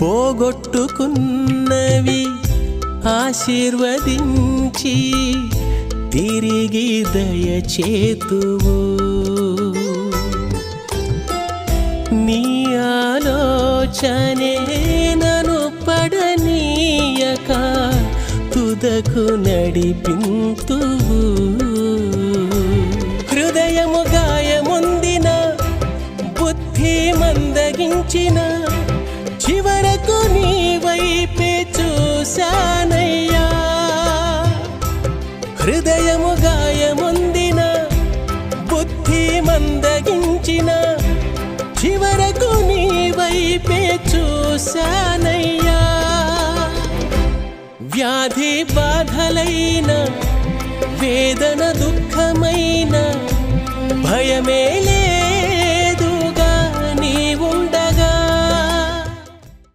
పోగొట్టుకున్నవి ఆశీర్వదించి తిరిగి దయచేతువు. నీ ఆలోచనే నన్ను పడనీయక తుదకు నడిపింతువు. హృదయము గాయముందిన బుద్ధి మందగించిన చివరకు నీ వైపే చూశానయ్యా. హృదయము గాయముందిన బుద్ధి మందగించిన చివరకు నీ వైపే చూశానయ్యా. వ్యాధి బాధలైన వేదన దుఃఖమైన భయమేలే